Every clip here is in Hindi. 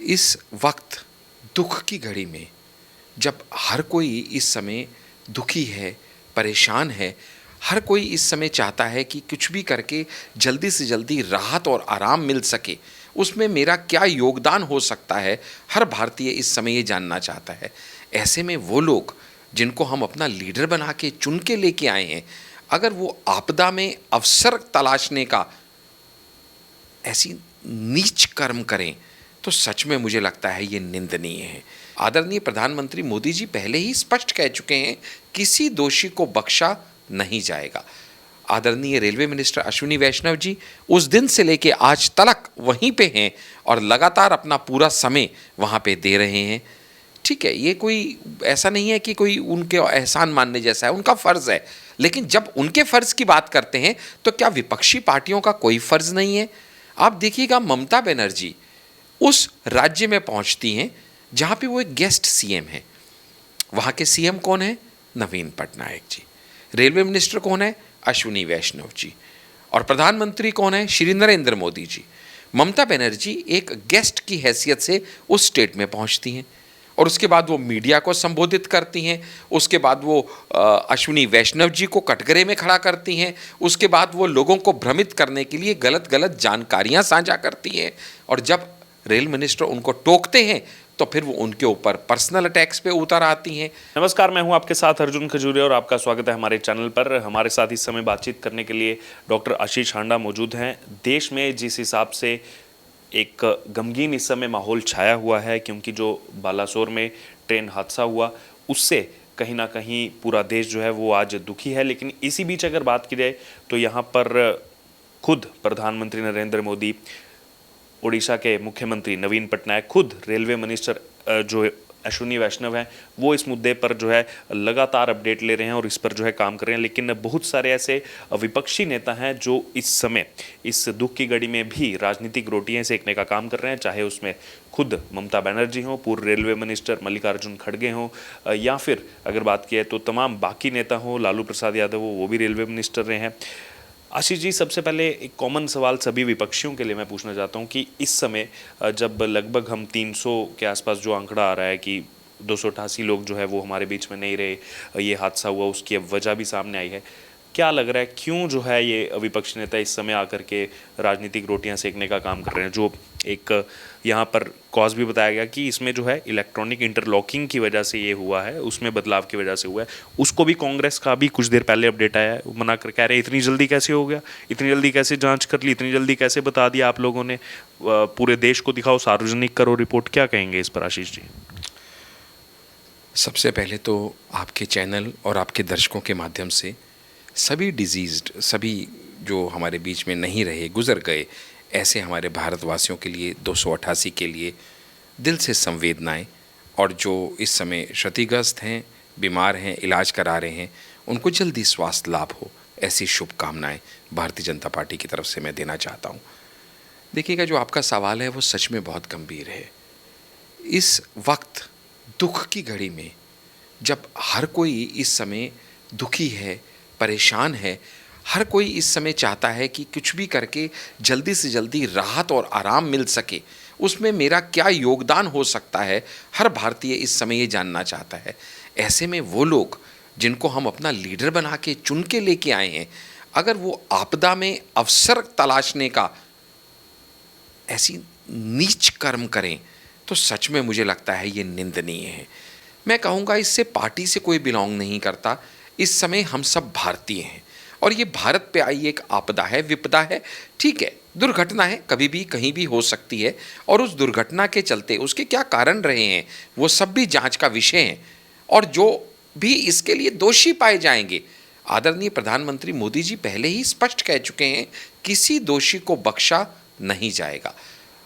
इस वक्त दुख की घड़ी में जब हर कोई इस समय दुखी है, परेशान है, हर कोई इस समय चाहता है कि कुछ भी करके जल्दी से जल्दी राहत और आराम मिल सके, उसमें मेरा क्या योगदान हो सकता है, हर भारतीय इस समय ये जानना चाहता है। ऐसे में वो लोग जिनको हम अपना लीडर बना के चुन के लेके आए हैं, अगर वो आपदा में अवसर तलाशने का ऐसी नीच कर्म करें तो सच में मुझे लगता है ये निंदनीय है। आदरणीय प्रधानमंत्री मोदी जी पहले ही स्पष्ट कह चुके हैं, किसी दोषी को बख्शा नहीं जाएगा। आदरणीय रेलवे मिनिस्टर अश्विनी वैष्णव जी उस दिन से लेके आज तक वहीं पे हैं और लगातार अपना पूरा समय वहाँ पे दे रहे हैं। ठीक है, ये कोई ऐसा नहीं है कि कोई उनके एहसान मानने जैसा है, उनका फ़र्ज़ है। लेकिन जब उनके फ़र्ज़ की बात करते हैं तो क्या विपक्षी पार्टियों का कोई फ़र्ज़ नहीं है? आप देखिएगा, ममता बनर्जी उस राज्य में पहुंचती हैं जहां पे वो एक गेस्ट सीएम है। वहां के सीएम कौन है? नवीन पटनायक जी। रेलवे मिनिस्टर कौन है? अश्विनी वैष्णव जी। और प्रधानमंत्री कौन है? श्री नरेंद्र मोदी जी। ममता बनर्जी एक गेस्ट की हैसियत से उस स्टेट में पहुंचती हैं और उसके बाद वो मीडिया को संबोधित करती हैं। उसके बाद वो अश्विनी वैष्णव जी को कटघरे में खड़ा करती हैं। उसके बाद वो लोगों को भ्रमित करने के लिए गलत गलत जानकारियां साझा करती हैं और जब रेल मिनिस्टर उनको टोकते हैं तो फिर वो उनके ऊपर पर्सनल अटैक्स पे उतर आती हैं। नमस्कार, मैं हूं आपके साथ अर्जुन खजूरिया और आपका स्वागत है हमारे चैनल पर। हमारे साथ इस समय बातचीत करने के लिए डॉक्टर आशीष हांडा मौजूद हैं। देश में जिस हिसाब से एक गमगीन इस समय माहौल छाया हुआ है, क्योंकि जो बालासोर में ट्रेन हादसा हुआ उससे कहीं ना कहीं पूरा देश जो है वो आज दुखी है। लेकिन इसी बीच अगर बात की जाए तो यहाँ पर खुद प्रधानमंत्री नरेंद्र मोदी, उड़ीसा के मुख्यमंत्री नवीन पटनायक, खुद रेलवे मिनिस्टर जो अश्विनी वैष्णव हैं, वो इस मुद्दे पर जो है लगातार अपडेट ले रहे हैं और इस पर जो है काम कर रहे हैं। लेकिन बहुत सारे ऐसे विपक्षी नेता हैं जो इस समय इस दुख की घड़ी में भी राजनीतिक रोटियां सेकने का काम कर रहे हैं, चाहे उसमें खुद ममता बनर्जी हों, पूर्व रेलवे मिनिस्टर मल्लिकार्जुन खड़गे हों, या फिर अगर बात की है तो तमाम बाकी नेता हों, लालू प्रसाद यादव हो, वो भी रेलवे मिनिस्टर रहे हैं। आशीष जी, सबसे पहले एक कॉमन सवाल सभी विपक्षियों के लिए मैं पूछना चाहता हूं कि इस समय जब लगभग हम 300 के आसपास जो आंकड़ा आ रहा है कि 288 लोग जो है वो हमारे बीच में नहीं रहे, ये हादसा हुआ, उसकी अब वजह भी सामने आई है, क्या लग रहा है क्यों जो है ये विपक्षी नेता इस समय आकर के राजनीतिक रोटियां सेकने का काम कर रहे हैं? जो एक यहाँ पर कॉज भी बताया गया कि इसमें जो है इलेक्ट्रॉनिक इंटरलॉकिंग की वजह से ये हुआ है, उसमें बदलाव की वजह से हुआ है। उसको भी कांग्रेस का भी कुछ देर पहले अपडेट आया है, मना कर कह रहे इतनी जल्दी कैसे हो गया, इतनी जल्दी कैसे जांच कर ली, इतनी जल्दी कैसे बता दिया आप लोगों ने, पूरे देश को दिखाओ, सार्वजनिक करो रिपोर्ट। क्या कहेंगे इस पर आशीष जी? सबसे पहले तो आपके चैनल और आपके दर्शकों के माध्यम से सभी डिजीज्ड, सभी जो हमारे बीच में नहीं रहे, गुजर गए, ऐसे हमारे भारतवासियों के लिए, 288 के लिए दिल से संवेदनाएं, और जो इस समय क्षतिग्रस्त हैं, बीमार हैं, इलाज करा रहे हैं, उनको जल्दी स्वास्थ्य लाभ हो, ऐसी शुभकामनाएं भारतीय जनता पार्टी की तरफ से मैं देना चाहता हूं। देखिएगा, जो आपका सवाल है वो सच में बहुत गंभीर है। इस वक्त दुख की घड़ी में जब हर कोई इस समय दुखी है, परेशान है, हर कोई इस समय चाहता है कि कुछ भी करके जल्दी से जल्दी राहत और आराम मिल सके, उसमें मेरा क्या योगदान हो सकता है, हर भारतीय इस समय ये जानना चाहता है। ऐसे में वो लोग जिनको हम अपना लीडर बना के चुन के लेके आए हैं, अगर वो आपदा में अवसर तलाशने का ऐसी नीच कर्म करें तो सच में मुझे लगता है ये निंदनीय है। मैं कहूँगा, इससे पार्टी से कोई बिलोंग नहीं करता। इस समय हम सब भारतीय हैं और ये भारत पे आई एक आपदा है, विपदा है, ठीक है, दुर्घटना है, कभी भी कहीं भी हो सकती है, और उस दुर्घटना के चलते उसके क्या कारण रहे हैं वो सब भी जांच का विषय है, और जो भी इसके लिए दोषी पाए जाएंगे, आदरणीय प्रधानमंत्री मोदी जी पहले ही स्पष्ट कह चुके हैं, किसी दोषी को बख्शा नहीं जाएगा।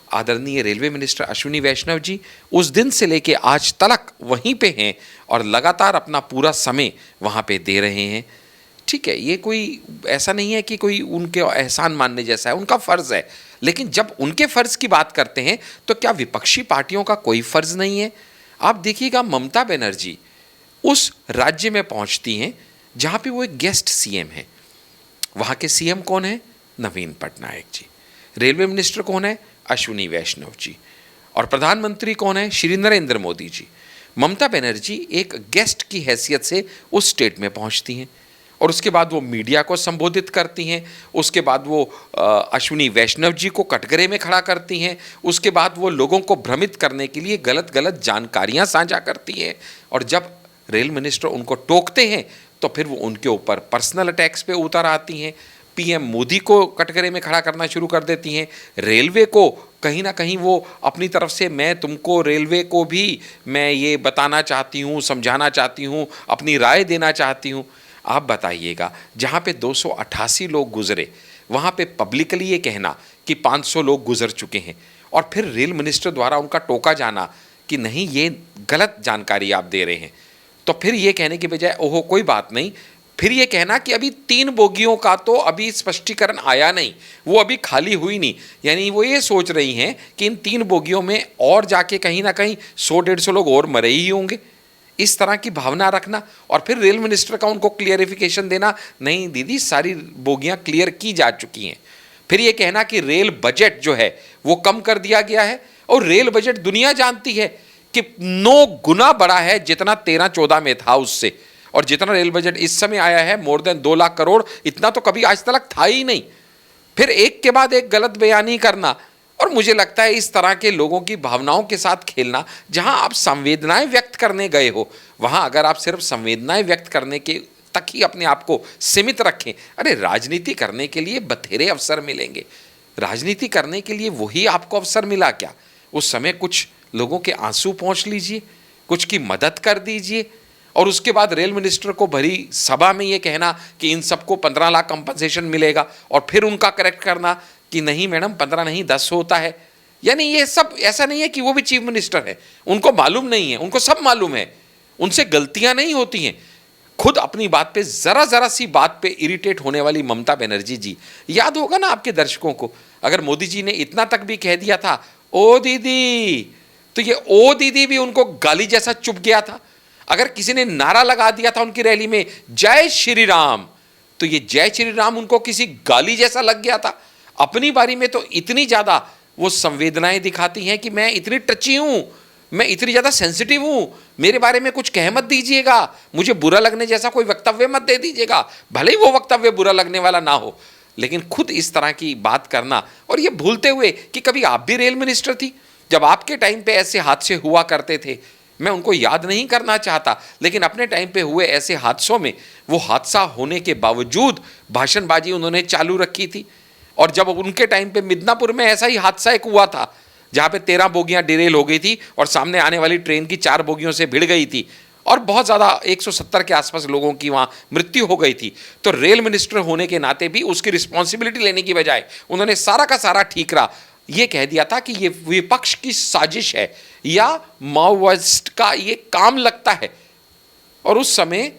आदरणीय रेलवे मिनिस्टर अश्विनी वैष्णव जी उस दिन से लेके आज तक वहीं पे हैं और लगातार अपना पूरा समय वहाँ पे दे रहे हैं। ठीक है, ये कोई ऐसा नहीं है कि कोई उनके एहसान मानने जैसा है, उनका फ़र्ज़ है। लेकिन जब उनके फ़र्ज़ की बात करते हैं तो क्या विपक्षी पार्टियों का कोई फ़र्ज़ नहीं है? आप देखिएगा, ममता बनर्जी उस राज्य में पहुँचती हैं जहाँ पे वो एक गेस्ट सीएम है। वहाँ के सीएम कौन है? नवीन पटनायक जी। रेलवे मिनिस्टर कौन है? अश्विनी वैष्णव जी। और प्रधानमंत्री कौन है? श्री नरेंद्र मोदी जी। ममता बनर्जी एक गेस्ट की हैसियत से उस स्टेट में पहुंचती हैं और उसके बाद वो मीडिया को संबोधित करती हैं। उसके बाद वो अश्विनी वैष्णव जी को कटघरे में खड़ा करती हैं। उसके बाद वो लोगों को भ्रमित करने के लिए गलत गलत जानकारियां साझा करती हैं और जब रेल मिनिस्टर उनको टोकते हैं तो फिर वो उनके ऊपर पर्सनल अटैक्स पे उतर आती हैं। पीएम मोदी को कटघरे में खड़ा करना शुरू कर देती हैं। रेलवे को कहीं ना कहीं वो अपनी तरफ से मैं तुमको रेलवे को भी मैं ये बताना चाहती हूँ, समझाना चाहती हूँ, अपनी राय देना चाहती हूँ। आप बताइएगा, जहाँ पे 288 लोग गुजरे वहाँ पे पब्लिकली ये कहना कि 500 लोग गुजर चुके हैं और फिर रेल मिनिस्टर द्वारा उनका टोका जाना कि नहीं ये गलत जानकारी आप दे रहे हैं, तो फिर ये कहने की बजाय ओहो कोई बात नहीं, फिर ये कहना कि अभी 3 बोगियों का तो अभी स्पष्टीकरण आया नहीं, वो अभी खाली हुई नहीं। यानी वो ये सोच रही हैं कि इन 3 बोगियों में और जाके कहीं ना कहीं 100-150 लोग और मरे ही होंगे। इस तरह की भावना रखना और फिर रेल मिनिस्टर का उनको क्लियरिफिकेशन देना, नहीं दीदी सारी बोगियां क्लियर की जा चुकी हैं। फिर ये कहना कि रेल बजट जो है वो कम कर दिया गया है और रेल बजट दुनिया जानती है कि 9 गुना बड़ा है जितना 13-14 में था उससे, और जितना रेल बजट इस समय आया है मोर देन 2 लाख करोड़, इतना तो कभी आज तक था ही नहीं। फिर एक के बाद एक गलत बयानी करना, और मुझे लगता है इस तरह के लोगों की भावनाओं के साथ खेलना, जहां आप संवेदनाएं व्यक्त करने गए हो वहां अगर आप सिर्फ संवेदनाएं व्यक्त करने के तक ही अपने आप को सीमित रखें, अरे राजनीति करने के लिए बथेरे अवसर मिलेंगे। राजनीति करने के लिए वही आपको अवसर मिला क्या? उस समय कुछ लोगों के आंसू पोंछ लीजिए, कुछ की मदद कर दीजिए, और उसके बाद रेल मिनिस्टर को भरी सभा में ये कहना कि इन सबको 15 लाख कंपनसेशन मिलेगा और फिर उनका करेक्ट करना कि नहीं मैडम 15 नहीं 10 होता है। यानी ये सब ऐसा नहीं है कि वो भी चीफ मिनिस्टर है, उनको मालूम नहीं है, उनको सब मालूम है, उनसे गलतियां नहीं होती हैं। खुद अपनी बात पे जरा सी बात पे इरिटेट होने वाली ममता बनर्जी जी, याद होगा ना आपके दर्शकों को, अगर मोदी जी ने इतना तक भी कह दिया था ओ दीदी, तो ये ओ दीदी भी उनको गाली जैसा चुभ गया था। अगर किसी ने नारा लगा दिया था उनकी रैली में जय श्री राम, तो ये जय श्री राम उनको किसी गाली जैसा लग गया था। अपनी बारी में तो इतनी ज्यादा वो संवेदनाएं दिखाती हैं कि मैं इतनी टची हूं, मैं इतनी ज्यादा सेंसिटिव हूं, मेरे बारे में कुछ कह मत दीजिएगा, मुझे बुरा लगने जैसा कोई वक्तव्य मत दे दीजिएगा, भले ही वो वक्तव्य बुरा लगने वाला ना हो। लेकिन खुद इस तरह की बात करना और ये भूलते हुए कि कभी आप भी रेल मिनिस्टर थी, जब आपके टाइम पे ऐसे हादसे हुआ करते थे। मैं उनको याद नहीं करना चाहता, लेकिन अपने टाइम पे हुए ऐसे हादसों में वो हादसा होने के बावजूद भाषणबाजी उन्होंने चालू रखी थी। और जब उनके टाइम पे मिदनापुर में ऐसा ही हादसा एक हुआ था जहाँ पे 13 बोगियां डिरेल हो गई थी और सामने आने वाली ट्रेन की 4 बोगियों से भिड़ गई थी और बहुत ज़्यादा 170 के आसपास लोगों की वहाँ मृत्यु हो गई थी। तो रेल मिनिस्टर होने के नाते भी उसकी रिस्पॉन्सिबिलिटी लेने की बजाय उन्होंने सारा का सारा ठीकरा ये कह दिया था कि ये विपक्ष की साजिश है या माओवादिस्ट का ये काम लगता है। और उस समय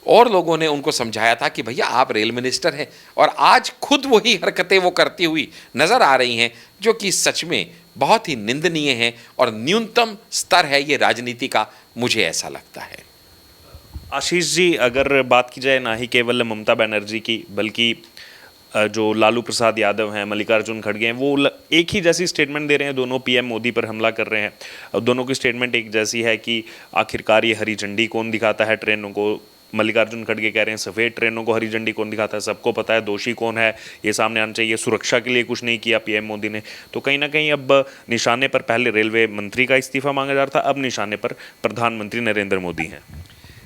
और लोगों ने उनको समझाया था कि भैया आप रेल मिनिस्टर हैं, और आज खुद वही हरकतें वो करती हुई नजर आ रही हैं जो कि सच में बहुत ही निंदनीय है और न्यूनतम स्तर है ये राजनीति का, मुझे ऐसा लगता है। आशीष जी, अगर बात की जाए ना ही केवल ममता बनर्जी की, बल्कि जो लालू प्रसाद यादव हैं, मल्लिकार्जुन खड़गे हैं, वो एक ही जैसी स्टेटमेंट दे रहे हैं। दोनों पीएम मोदी पर हमला कर रहे हैं। दोनों की स्टेटमेंट एक जैसी है कि आखिरकार ये हरी झंडी कौन दिखाता है ट्रेनों को। मल्लिकार्जुन खड़गे कह रहे हैं सफ़ेद ट्रेनों को हरी झंडी कौन दिखाता है, सबको पता है दोषी कौन है, ये सामने आना चाहिए। सुरक्षा के लिए कुछ नहीं किया पीएम मोदी ने। तो कहीं ना कहीं अब निशाने पर पहले रेलवे मंत्री का इस्तीफा मांगा जा रहा था, अब निशाने पर प्रधानमंत्री नरेंद्र मोदी हैं।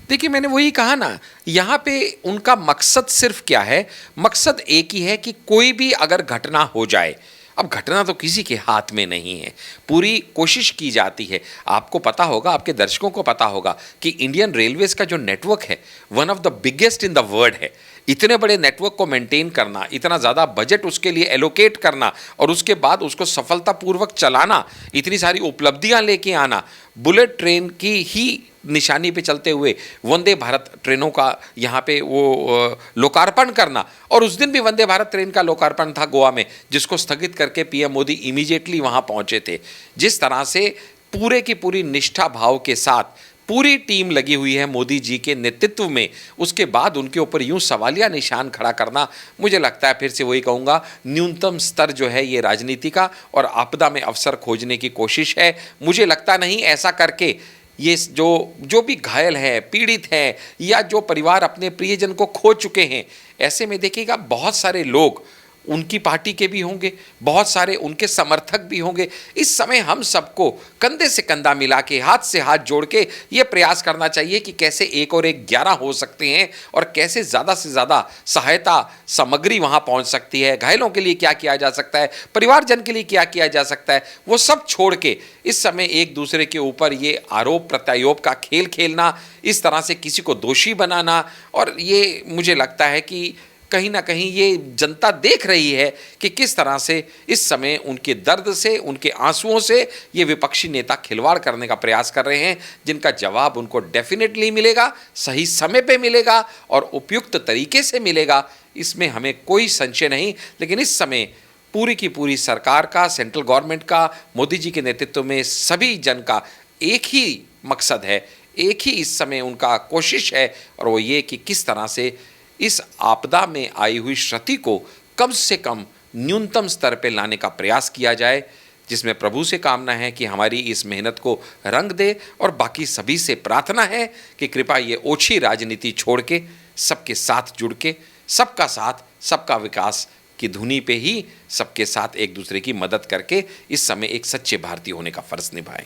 देखिए मैंने वही कहा ना, यहाँ पे उनका मकसद सिर्फ क्या है, मकसद एक ही है कि कोई भी अगर घटना हो जाए, अब घटना तो किसी के हाथ में नहीं है, पूरी कोशिश की जाती है। आपको पता होगा, आपके दर्शकों को पता होगा कि इंडियन रेलवेज का जो नेटवर्क है one of the biggest in the world है। इतने बड़े नेटवर्क को मेंटेन करना, इतना ज़्यादा बजट उसके लिए एलोकेट करना और उसके बाद उसको सफलतापूर्वक चलाना, इतनी सारी उपलब्धियां लेके आना, बुलेट ट्रेन की ही निशानी पे चलते हुए वंदे भारत ट्रेनों का यहाँ पे वो लोकार्पण करना, और उस दिन भी वंदे भारत ट्रेन का लोकार्पण था गोवा में, जिसको स्थगित करके पीएम मोदी इमीडिएटली वहाँ पहुँचे थे। जिस तरह से पूरे की पूरी निष्ठा भाव के साथ पूरी टीम लगी हुई है मोदी जी के नेतृत्व में, उसके बाद उनके ऊपर यूं सवालिया निशान खड़ा करना, मुझे लगता है फिर से वही कहूँगा, न्यूनतम स्तर जो है ये राजनीति का और आपदा में अवसर खोजने की कोशिश है। मुझे लगता नहीं ऐसा करके ये जो भी घायल हैं, पीड़ित हैं, या जो परिवार अपने प्रियजन को खो चुके हैं, ऐसे में देखिएगा बहुत सारे लोग उनकी पार्टी के भी होंगे, बहुत सारे उनके समर्थक भी होंगे। इस समय हम सबको कंधे से कंधा मिला के, हाथ से हाथ जोड़ के ये प्रयास करना चाहिए कि कैसे 1 और 1 11 हो सकते हैं और कैसे ज़्यादा से ज़्यादा सहायता सामग्री वहाँ पहुँच सकती है, घायलों के लिए क्या किया जा सकता है, परिवारजन के लिए क्या किया जा सकता है, वो सब छोड़ के इस समय एक दूसरे के ऊपर ये आरोप प्रत्यारोप का खेल खेलना, इस तरह से किसी को दोषी बनाना, और ये मुझे लगता है कि कहीं ना कहीं ये जनता देख रही है कि किस तरह से इस समय उनके दर्द से, उनके आंसुओं से ये विपक्षी नेता खिलवाड़ करने का प्रयास कर रहे हैं, जिनका जवाब उनको डेफिनेटली मिलेगा, सही समय पे मिलेगा और उपयुक्त तरीके से मिलेगा, इसमें हमें कोई संशय नहीं। लेकिन इस समय पूरी की पूरी सरकार का, सेंट्रल गवर्नमेंट का, मोदी जी के नेतृत्व में सभी जन का एक ही मकसद है, एक ही इस समय उनका कोशिश है, और वो ये कि किस तरह से इस आपदा में आई हुई क्षति को कम से कम न्यूनतम स्तर पर लाने का प्रयास किया जाए, जिसमें प्रभु से कामना है कि हमारी इस मेहनत को रंग दे, और बाकी सभी से प्रार्थना है कि कृपा ये ओछी राजनीति छोड़ के सबके साथ जुड़ के, सबका साथ सबका विकास की धुनी पे ही सबके साथ एक दूसरे की मदद करके इस समय एक सच्चे भारतीय होने का फर्ज निभाएं।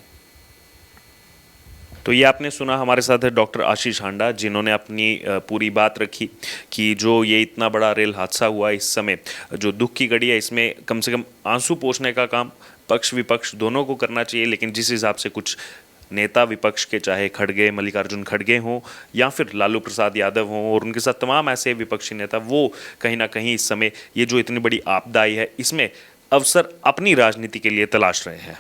तो ये आपने सुना, हमारे साथ है डॉक्टर आशीष हांडा, जिन्होंने अपनी पूरी बात रखी कि जो ये इतना बड़ा रेल हादसा हुआ, इस समय जो दुख की घड़ी है, इसमें कम से कम आंसू पोंछने का काम पक्ष विपक्ष दोनों को करना चाहिए। लेकिन जिस हिसाब से कुछ नेता विपक्ष के, चाहे खड़गे, मल्लिकार्जुन खड़गे हों या फिर लालू प्रसाद यादव हों और उनके साथ तमाम ऐसे विपक्षी नेता, वो कहीं ना कहीं इस समय ये जो इतनी बड़ी आपदा आई है, इसमें अवसर अपनी राजनीति के लिए तलाश रहे हैं।